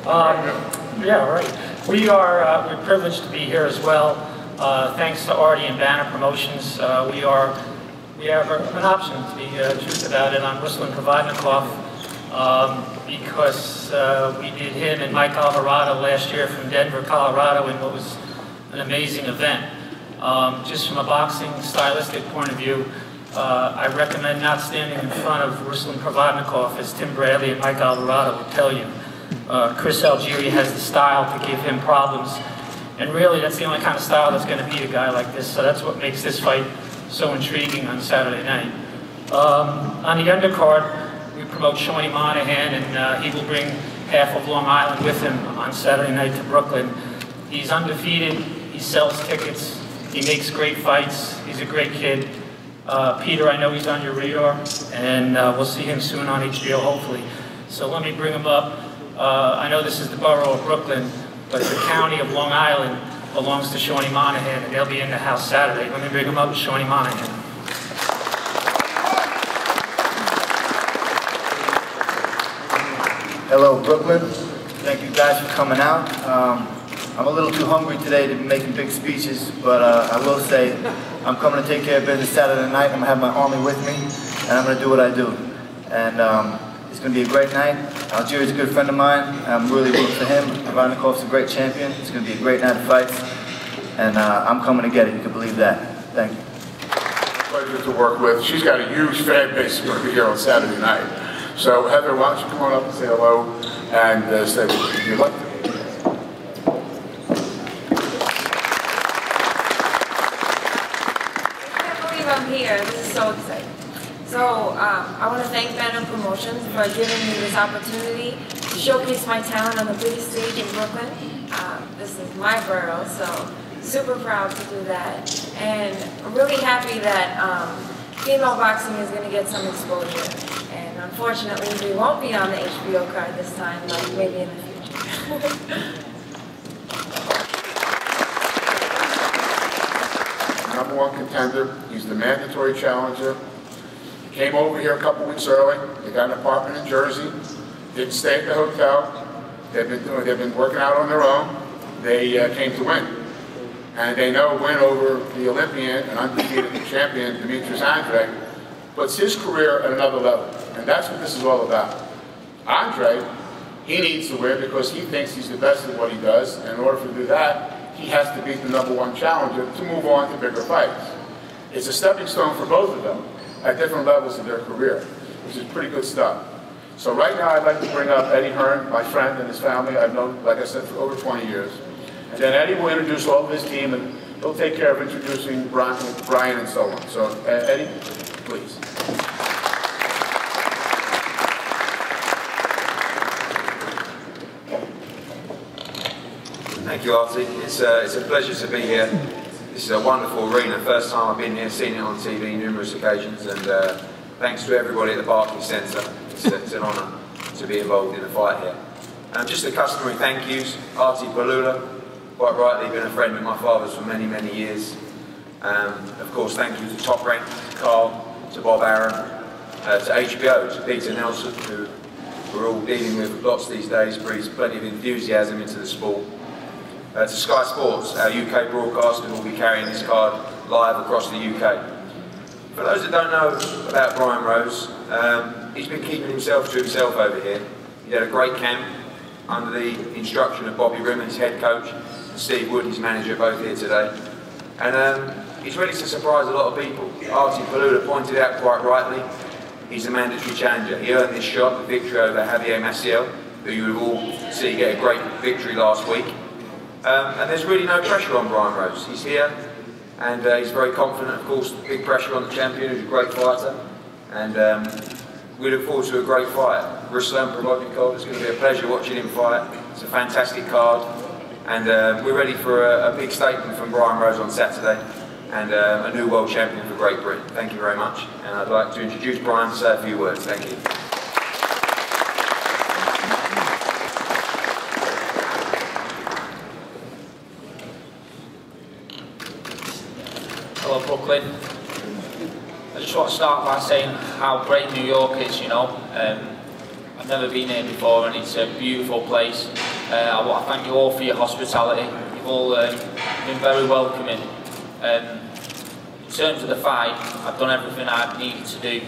Yeah, right. We're privileged to be here as well. Thanks to Artie and Banner Promotions, we have an option, to be truth about it, on Ruslan Provodnikov because we did him and Mike Alvarado last year from Denver, Colorado, in what was an amazing event. Just from a boxing stylistic point of view, I recommend not standing in front of Ruslan Provodnikov, as Tim Bradley and Mike Alvarado would tell you. Chris Algieri has the style to give him problems, and really that's the only kind of style that's going to beat a guy like this, so that's what makes this fight so intriguing on Saturday night. On the undercard, we promote Shawnee Monahan, and he will bring half of Long Island with him on Saturday night to Brooklyn. He's undefeated, he sells tickets, he makes great fights, he's a great kid. Peter, I know he's on your radar, and we'll see him soon on HBO, hopefully. So let me bring him up. I know this is the borough of Brooklyn, but the county of Long Island belongs to Shawnee Monahan, and they'll be in the house Saturday. Let me bring him up, Shawnee Monahan. Hello, Brooklyn. Thank you guys for coming out. I'm a little too hungry today to be making big speeches, but I will say I'm coming to take care of business Saturday night. I'm going to have my army with me, and I'm going to do what I do. And it's going to be a great night. Algieri's a good friend of mine. I'm really rooting for him. Provodnikov's a great champion. It's going to be a great night of fights. And I'm coming to get it. You can believe that. Thank you. Pleasure to work with. She's got a huge fan base going to be here on Saturday night. So Heather, why don't you come on up and say hello and say what you'd like to. I'm here. This is so exciting. So I want to thank Banner Promotions for giving me this opportunity to showcase my talent on the biggest stage in Brooklyn. This is my borough, so super proud to do that. And I'm really happy that female boxing is going to get some exposure. And unfortunately, we won't be on the HBO card this time, but maybe in the future. #1 contender. He's the mandatory challenger. He came over here a couple weeks early. They got an apartment in Jersey. Didn't stay at the hotel. They've been working out on their own. They came to win, and they know win over the Olympian and undefeated champion Demetrius Andre puts his career at another level, and that's what this is all about. Andre, he needs to win because he thinks he's the best at what he does, and in order to do that, he has to beat the #1 challenger to move on to bigger fights. It's a stepping stone for both of them at different levels of their career, which is pretty good stuff. So right now I'd like to bring up Eddie Hearn, my friend and his family. I've known, like I said, for over 20 years. And then Eddie will introduce all of his team, and he'll take care of introducing Brian and so on. So Eddie, please. Thank you, Artie. It's a pleasure to be here. This is a wonderful arena. First time I've been here, seen it on TV numerous occasions, and thanks to everybody at the Barclays Centre. It's an honour to be involved in the fight here. Just the customary thank yous. Artie Palula, quite rightly, been a friend of my father's for many, many years. Of course, thank you to Top Rank, to Carl, to Bob Aaron, to HBO, to Peter Nelson, who we're all dealing with lots these days, breathes plenty of enthusiasm into the sport. To Sky Sports, our UK broadcaster, who will be carrying this card live across the UK. For those that don't know about Brian Rose, he's been keeping himself to himself over here. He had a great camp under the instruction of Bobby Rim, his head coach, and Steve Wood, his manager, both here today. And he's ready to surprise a lot of people. Artie Palula pointed out quite rightly, he's a mandatory challenger. He earned this shot, the victory over Javier Maciel, who you would all see get a great victory last week. And there's really no pressure on Brian Rose. He's here, and he's very confident. Of course, big pressure on the champion, who's a great fighter. And we look forward to a great fight. Ruslan Provodnikov, it's going to be a pleasure watching him fight. It's a fantastic card. And we're ready for a big statement from Brian Rose on Saturday, and a new world champion for Great Britain. Thank you very much. And I'd like to introduce Brian to say a few words. Thank you. Hello Brooklyn. I just want to start by saying how great New York is, you know. I've never been here before, and it's a beautiful place. I want to thank you all for your hospitality. You've all been very welcoming. In terms of the fight, I've done everything I've needed to do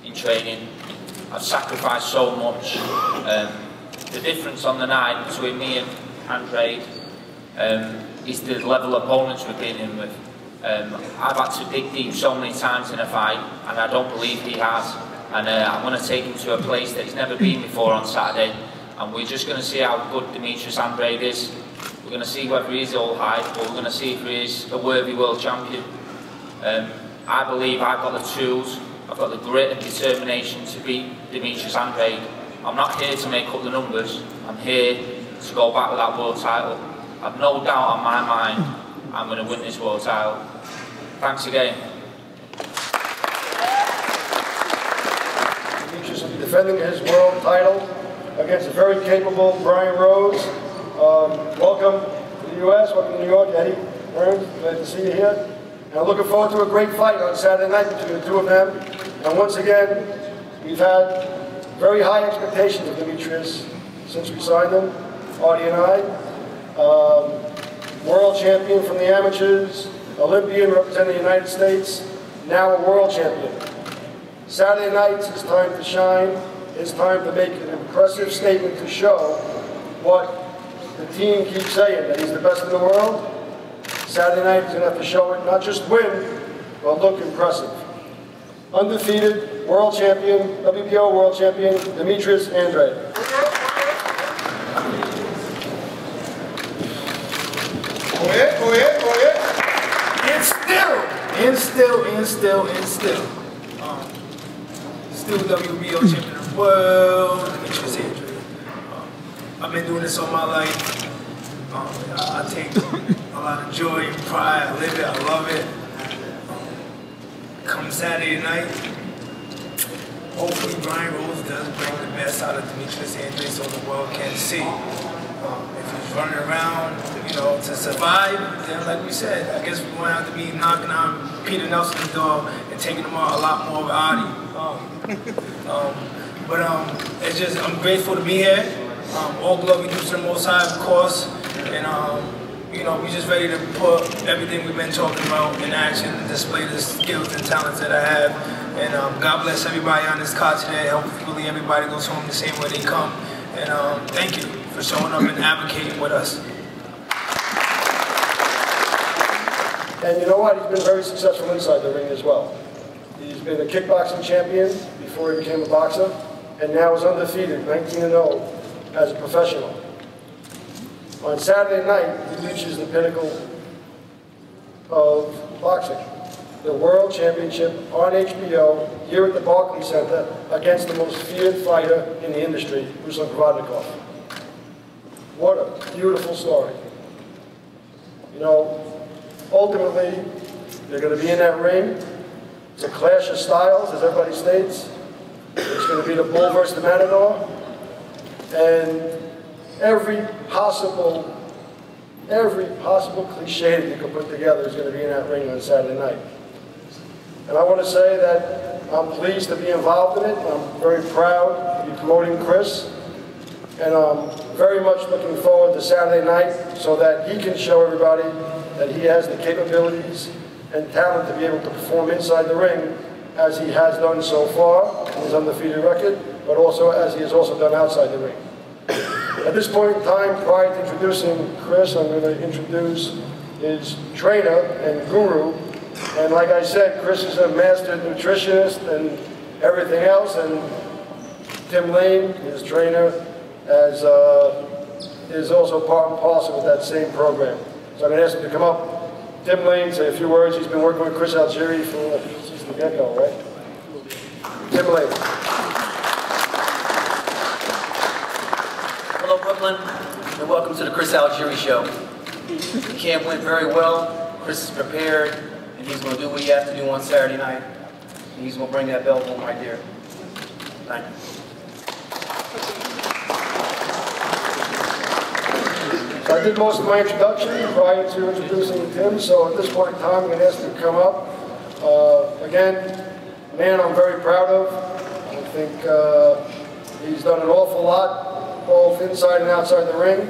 in training. I've sacrificed so much. The difference on the night between me and Andre is the level of opponents we've been in with. I've had to dig deep so many times in a fight, and I don't believe he has. And I'm going to take him to a place that he's never been before on Saturday. And we're just going to see how good Demetrius Andrade is. We're going to see whether he's all hype, or we're going to see if he is a worthy world champion. I believe I've got the tools, I've got the grit and determination to beat Demetrius Andrade. I'm not here to make up the numbers, I'm here to go back with that world title. I've no doubt on my mind I'm going to win this world title. Thanks again. Demetrius defending his world title against a very capable Brian Rose. Welcome to the US, welcome to New York, Eddie Burns, glad to see you here. And I'm looking forward to a great fight on Saturday night between the two of them. And once again, we've had very high expectations of Demetrius since we signed him, Artie and I. World champion from the amateurs, Olympian representing the United States, now a world champion. Saturday nights, it's time to shine. It's time to make an impressive statement to show what the team keeps saying, that he's the best in the world. Saturday night, he's going to have to show it, not just win, but look impressive. Undefeated world champion, WBO world champion, Demetrius Andrade. Go ahead. Still WBO champion of the world, Demetrius Andrade. I've been doing this all my life. I take a lot of joy and pride. I live it, I love it. Come Saturday night, hopefully Brian Rose does bring the best out of Demetrius Andrade so the world can see. If he's running around, you know, to survive, then like we said, I guess we're going to have to be knocking on Peter Nelson's door and taking him out a lot more of Adi. It's just, I'm grateful to be here. All glory due to the Most High, of course. And you know, we're just ready to put everything we've been talking about in action and display the skills and talents that I have. And God bless everybody on this card today. Hopefully everybody goes home the same way they come. And thank you for showing up and advocating with us. And you know what? He's been very successful inside the ring as well. He's been a kickboxing champion before he became a boxer, and now is undefeated, 19-0, as a professional. On Saturday night, he reaches the pinnacle of boxing. The World Championship on HBO here at the Barclays Center against the most feared fighter in the industry, Provodnikov. What a beautiful story. You know, ultimately, they're going to be in that ring. It's a clash of styles, as everybody states. It's going to be the bull versus the matador. And every possible cliche that you can put together is going to be in that ring on Saturday night. And I want to say that I'm pleased to be involved in it. I'm very proud to be promoting Chris. And I'm very much looking forward to Saturday night so that he can show everybody that he has the capabilities and talent to be able to perform inside the ring as he has done so far in his undefeated record, but also as he has also done outside the ring. At this point in time, prior to introducing Chris, I'm going to introduce his trainer and guru. And like I said, Chris is a master nutritionist and everything else, and Tim Lane, his trainer, is also part and parcel with that same program. So I'm going to ask him to come up. Tim Lane, say a few words. He's been working with Chris Algieri since the get-go, right? Tim Lane. Hello, Brooklyn, and welcome to the Chris Algieri Show. The camp went very well. Chris is prepared, and he's going to do what he has to do on Saturday night. And he's going to bring that belt home right there. Thank you. So I did most of my introduction prior to introducing Tim, so at this point in time, I'm going to ask him to come up. Again, man I'm very proud of. I think he's done an awful lot both inside and outside the ring.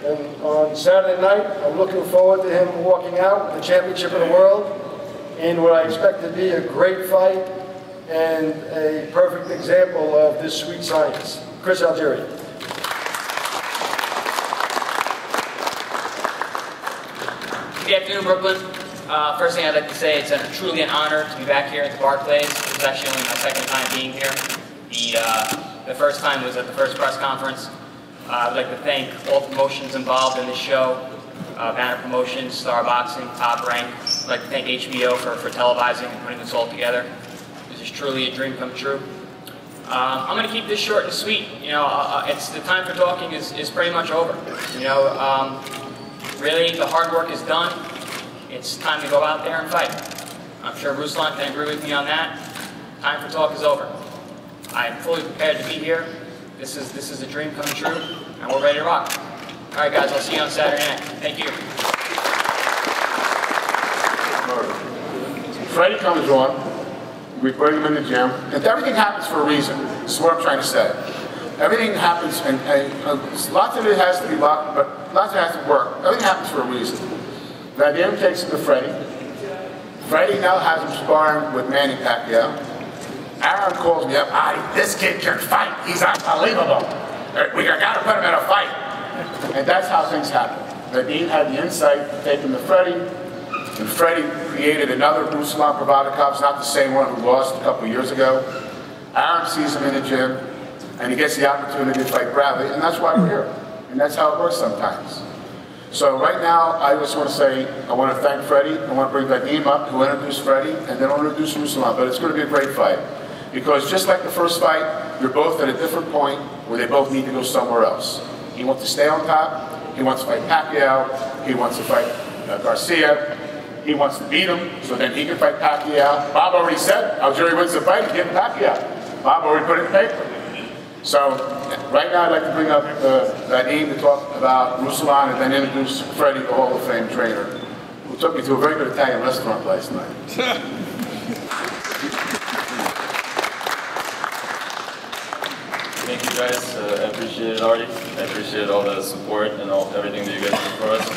And on Saturday night, I'm looking forward to him walking out with the championship of the world in what I expect to be a great fight and a perfect example of this sweet science. Chris Algieri. Good afternoon, Brooklyn. First thing I'd like to say, it's truly an honor to be back here at the Barclays. This is actually only my second time being here. The first time was at the first press conference. I'd like to thank all promotions involved in this show, Banner Promotions, Star Boxing, Top Rank. I'd like to thank HBO for televising and putting this all together. This is truly a dream come true. I'm going to keep this short and sweet. You know, it's the time for talking is pretty much over. You know, really the hard work is done. It's time to go out there and fight. I'm sure Ruslan can agree with me on that. Time for talk is over. I am fully prepared to be here. This is a dream come true, and we're ready to rock. All right, guys, I'll see you on Saturday night. Thank you. Freddie comes on, we bring him in the gym, and everything happens for a reason. This is what I'm trying to say. Everything happens, and lots of it has to be luck, but lots of it has to work. Everything happens for a reason. Van Dam takes him to Freddie. Freddie now has him sparring with Manny Pacquiao. Aaron calls me up, this kid can fight. He's unbelievable. We got to put him in a fight. And that's how things happen. Nadeem had the insight to take him to Freddie, and Freddie created another Ruslan Provodnikov. It's not the same one who lost a couple years ago. Aaron sees him in the gym, and he gets the opportunity to fight Bradley, and that's why we're here. And that's how it works sometimes. So right now, I just want to say, I want to thank Freddie. I want to bring Nadeem up, who introduced Freddie, and then I'll introduce Ruslan. But it's going to be a great fight. Because just like the first fight, you're both at a different point where they both need to go somewhere else. He wants to stay on top. He wants to fight Pacquiao. He wants to fight Garcia. He wants to beat him so then he can fight Pacquiao. Bob already said, Algieri wins the fight, he's getting Pacquiao. Bob already put it in paper. So right now I'd like to bring up Nadeem to talk about Ruslan and then introduce Freddie, the Hall of Fame trainer, who took me to a very good Italian restaurant last night. Thank you guys, I appreciate it already. I appreciate all the support and everything that you guys do for us.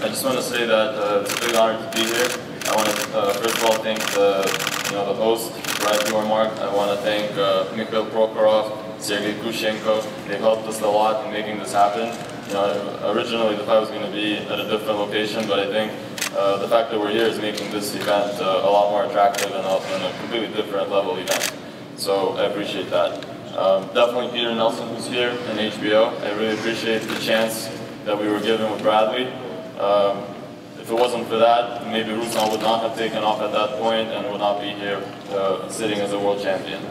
I just want to say that it's a big honor to be here. I want to first of all thank the host, Brad Yormark. I want to thank Mikhail Prokhorov, Sergey Kushenko. They helped us a lot in making this happen. You know, originally the fight was going to be at a different location, but I think the fact that we're here is making this event a lot more attractive and a completely different level event. So I appreciate that. Definitely Peter Nelson, who's here, and HBO. I really appreciate the chance that we were given with Bradley. If it wasn't for that, maybe Ruslan would not have taken off at that point and would not be here sitting as a world champion.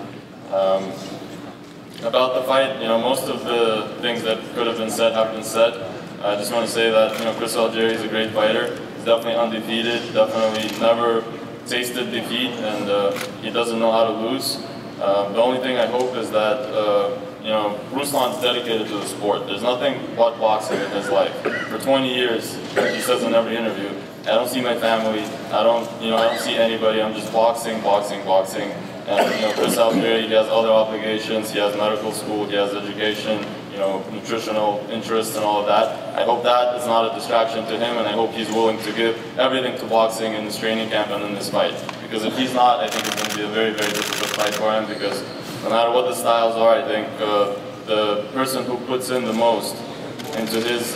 About the fight, you know, most of the things that could have been said have been said. I just want to say that, you know, Chris Algieri is a great fighter. He's definitely undefeated, definitely never tasted defeat, and he doesn't know how to lose. The only thing I hope is that, you know, Ruslan's dedicated to the sport. There's nothing but boxing in his life. For 20 years, he says in every interview, I don't see my family, I don't see anybody, I'm just boxing, boxing, boxing. And, you know, Chris Algieri, he has other obligations, he has medical school, he has education, you know, nutritional interests and all of that. I hope that is not a distraction to him, and I hope he's willing to give everything to boxing in this training camp and in this fight. Because if he's not, I think it's going to be a very, very difficult fight for him, because no matter what the styles are, I think the person who puts in the most into his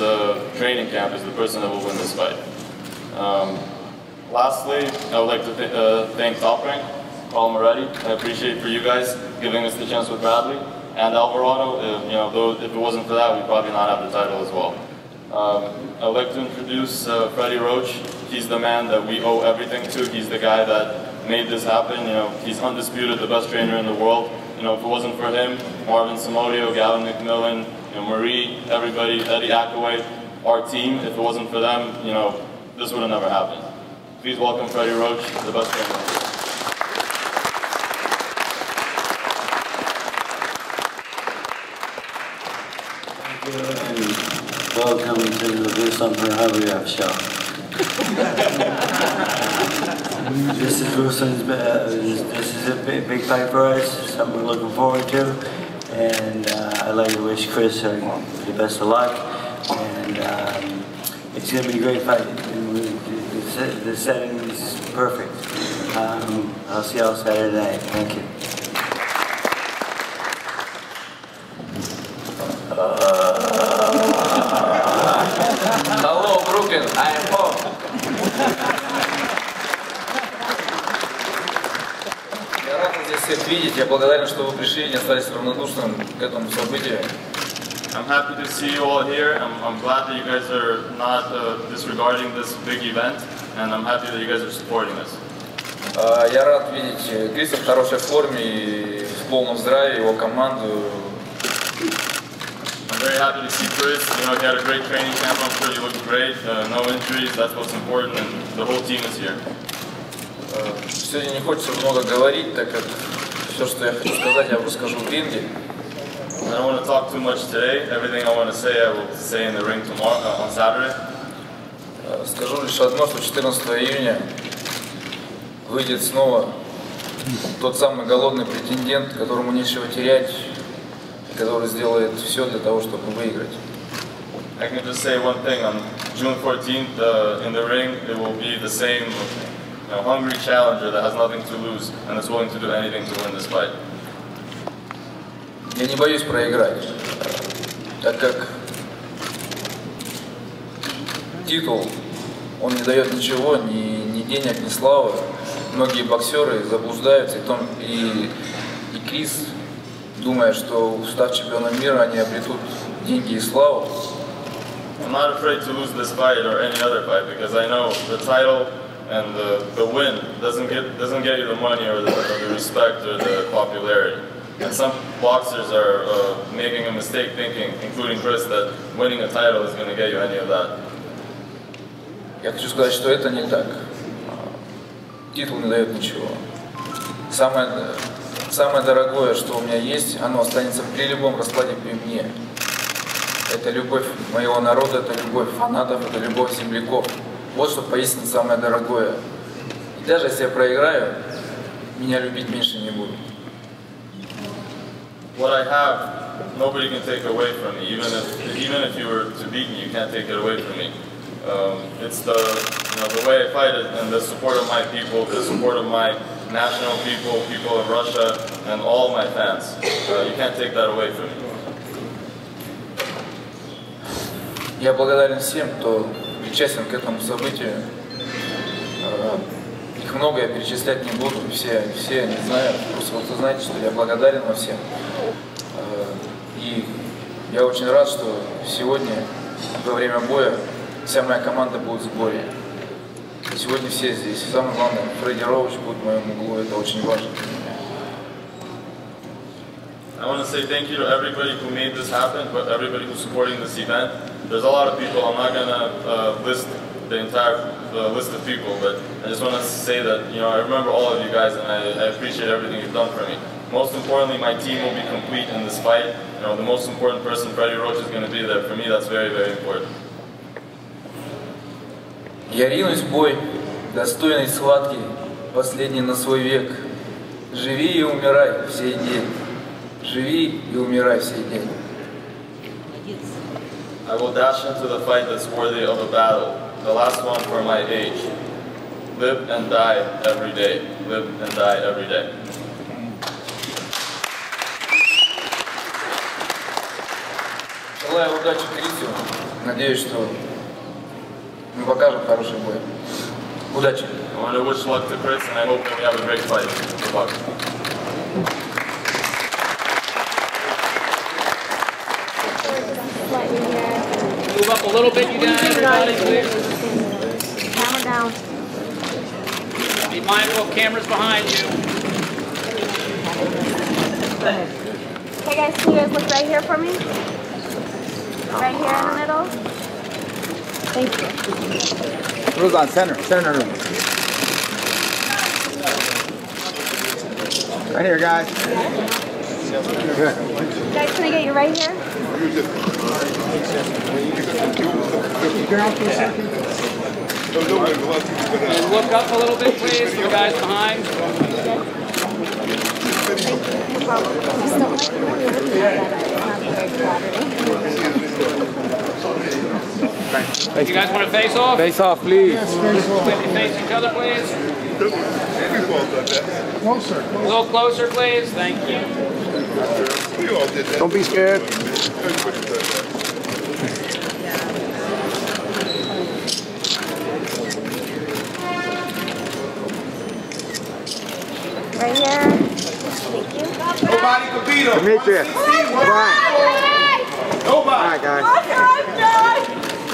training camp is the person that will win this fight. Lastly, I would like to thank Top Rank, Paul Moretti. I appreciate for you guys giving us the chance with Bradley. And Alvarado, you know, though if it wasn't for that, we'd probably not have the title as well. I would like to introduce Freddie Roach. He's the man that we owe everything to. He's the guy that made this happen. You know, he's undisputed the best trainer in the world. You know, if it wasn't for him, Marvin Samodio, Gavin McMillan, you know, Marie, everybody, Eddie Ackaway, our team, if it wasn't for them, you know, this would have never happened. Please welcome Freddie Roach, the best trainer in the world. And welcome to the Ruslan Provodnikov show. This is Ruslan's. This is a big fight for us. Something we're looking forward to, and I'd like to wish Chris the best of luck. And it's going to be a great fight. The setting is perfect. I'll see y'all Saturday night. Thank you. Hello, Brooklyn. I am home. Я рад здесь всех видеть. Я благодарен, что вы пришли и не остались равнодушным к этому событию. I'm happy to see you all here. I'm glad that you guys are not disregarding this big event, and I'm happy that you guys are supporting us. Я рад видеть Криса в хорошей форме и в полном здравии, его команду. I'm very happy to see Chris. You know, he had a great training camp. I'm sure he looked great. No injuries. That's what's important, and the whole team is here. Сегодня не хочется много говорить, так как все, что я хочу сказать, я расскажу в ринге. I don't want to talk too much today. Everything I want to say, I will say in the ring tomorrow, on Saturday. Скажу лишь одно, что 14 июня выйдет снова тот самый голодный претендент, которому нечего терять, который сделает все для того, чтобы выиграть. I can just say one thing. On June 14th, in the ring, it will be the same hungry challenger that has nothing to lose and is willing to do anything to win this fight. Я не боюсь проиграть, так как титул, он не дает ничего, ни денег, ни славы. Многие боксеры заблуждаются, и Крис, думая, что став чемпионом мира, они обретут деньги и славу. I'm not afraid to lose this fight or any other fight because I know the title and the win doesn't get you the money or the respect or the popularity. And some boxers are making a mistake thinking, including Chris, that winning a title is going to get you any of that. Я хочу сказать, что это не так. Титул не дает ничего. Самое дорогое, что у меня есть, оно останется при любом раскладе при мне. Это любовь моего народа, это любовь фанатов, это любовь земляков. Вот что поистине самое дорогое. И даже если я проиграю, меня любить меньше не будут. What I have, nobody can take away from me. Even if you were to beat me, you can't take it away from me. It's the way I fight it, and the support of my people, the support of my national people, people of Russia, and all my fans. You can't take that away from me. Я благодарен всем, кто причастен к этому событию. Их много, я перечислять не буду, все не знаю. Просто вы знаете, что я благодарен вам всем. И я очень рад, что сегодня, во время боя, вся моя команда будет в сборе. Сегодня все здесь. Самое главное, Фредди Роуч будет в моем углу, это очень важно. I want to say thank you to everybody who made this happen, but everybody who's supporting this event. There's a lot of people, I'm not going to list the entire list of people, but I just want to say that, I remember all of you guys and I appreciate everything you've done for me. Most importantly, my team will be complete in this fight. The most important person, Freddie Roach, is going to be there. For me, that's very, very important. Я ринусь в бой, достойной схватки, последний на свой век. Живи и умирай в сей день. Живи и умирай в сей день. I will dash into the fight that's worthy of a battle, the last one for my age. Live and die every day. Live and die every day. Желаю удачи Крису. Надеюсь, что мы покажем хороший бой. Удачи! I want to wish luck to Chris and I hope that we have a great fight. Good luck. Move up a little bit, you guys, everybody, please. Camera down. Be mindful of cameras behind you. Hey guys, can you guys look right here for me? Right here in the middle. Thank you. Rules on center room. Right here, guys. Good. Guys, can I get you right here? And look up a little bit, please, for the guys behind. Thank you. You guys want to face off? Face off, please. Yes, face each other, please. Closer. A little closer, please. Thank you. Don't be scared. Right here. Thank you. Nobody can beat him. Demetrius. Brian. Nobody. All right, guys.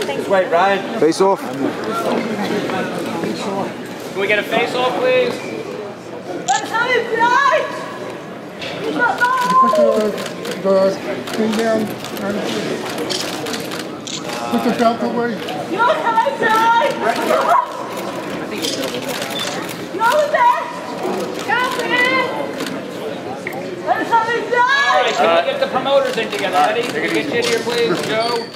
Thanks. Wait, Ryan. Face off. Can we get a face off, please? Let's have it fly! Put the thing down. Put the belt away. You're coming fly! You're the best! Captain! Let's have it fly! All right, can we get the promoters in together? Ready? Can we get you in here, please, Joe?